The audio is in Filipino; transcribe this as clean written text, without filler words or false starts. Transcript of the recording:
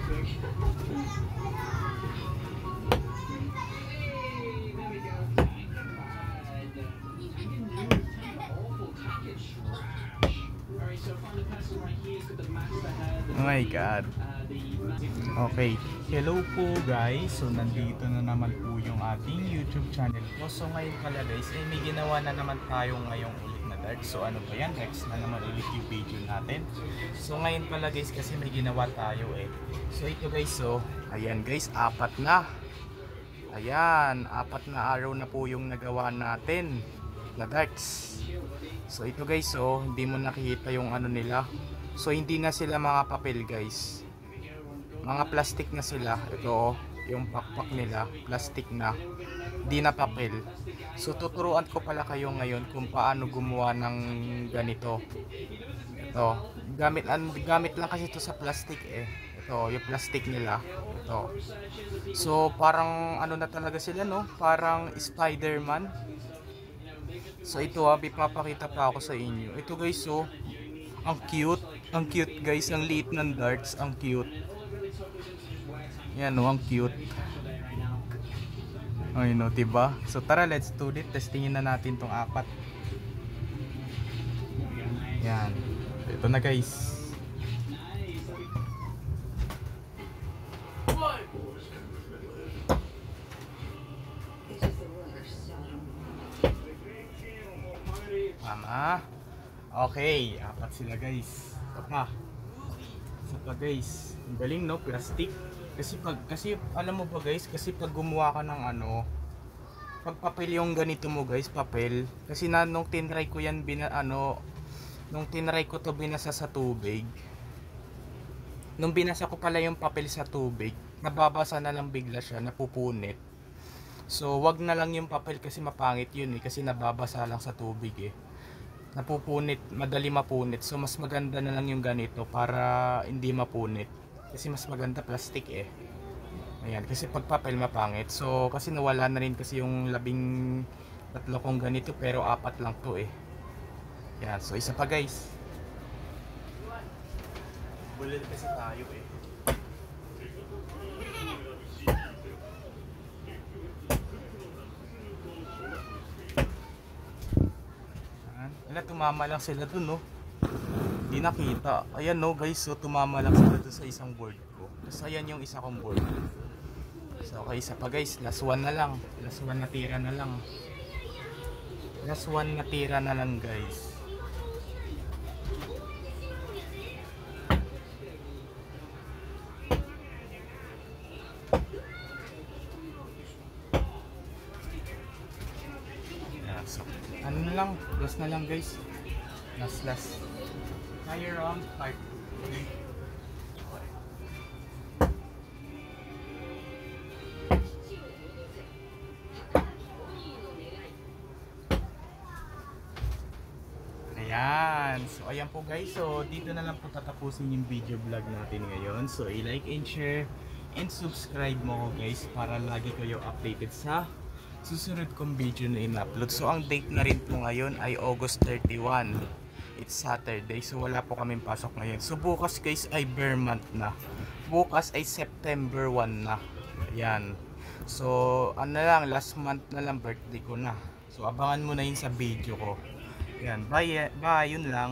Oh my god. Okay, hello po guys. So nandito na naman po yung ating YouTube channel ko. So ngayon pala guys, may ginawa na naman tayo ngayong ulit na darts. So ano ba yan? Next na naman ulit yung video natin. So ngayon pala guys, kasi may ginawa tayo eh. So ito guys, so ayan guys, apat na. Ayan, apat na araw na po yung nagawa natin na darts. So ito guys, so hindi mo nakikita yung ano nila. So hindi na sila mga papel guys, mga plastic na sila. Ito yung pakpak nila, plastic na, hindi na papel. So tuturuan ko pala kayo ngayon kung paano gumawa ng ganito. Ito, gamit lang kasi ito sa plastic eh. Ito yung plastic nila. Ito. So parang ano na talaga sila no, parang Spider-Man. So ito ipapakita pa ako sa inyo. Ito guys, so ang cute guys, ang liit ng darts, ang cute. Yan o, ang cute. Ay no, diba? So tara, let's do it. Testingin na natin tong apat. Yan. So, ito na guys. Tama. Okay, apat sila guys. Ito pa guys. Ang galing no, plastic. Kasi alam mo ba guys, kasi pag gumawa ka ng ano, pag papel yung ganito mo guys, papel. Kasi nung tinry ko yan nung tinry ko to binasa sa tubig. Nung binasa ko pala yung papel sa tubig, nababasa na lang bigla siya, napupunit. So wag na lang yung papel kasi mapangit yun eh, kasi nababasa lang sa tubig eh. Napupunit, madali mapunit. So mas maganda na lang yung ganito para hindi mapunit. Kasi mas maganda plastic eh. Ayan, kasi pag papel mapangit. So kasi nawala na rin kasi yung 13 kong ganito, pero 4 lang to eh. Ayan, so isa pa guys. Bulil kasi tayo eh. Tumama lang sila dun no, hindi nakita. Ayan no guys, so tumama lang sila dun sa isang board ko. Tapos ayan yung isa kong board. So okay, isa pa guys, last one na lang. Last one na tira na lang. Last one na tira na lang guys. So, ano na lang, last na lang guys. Last. Fire round part 2. Ayan. So, ayan po guys. So, dito na lang po tatapusin yung video vlog natin ngayon. So, i-like and share and subscribe mo ko guys para lagi kayo updated sa susunod kong video na in-upload. So ang date na rin po ngayon ay August 31. It's Saturday. So wala po kaming pasok ngayon. So bukas guys ay bare month na. Bukas ay September 1 na. Ayan. So ano lang, last month na lang birthday ko na. So abangan mo na yun sa video ko. Ayan. Bye. Yun lang.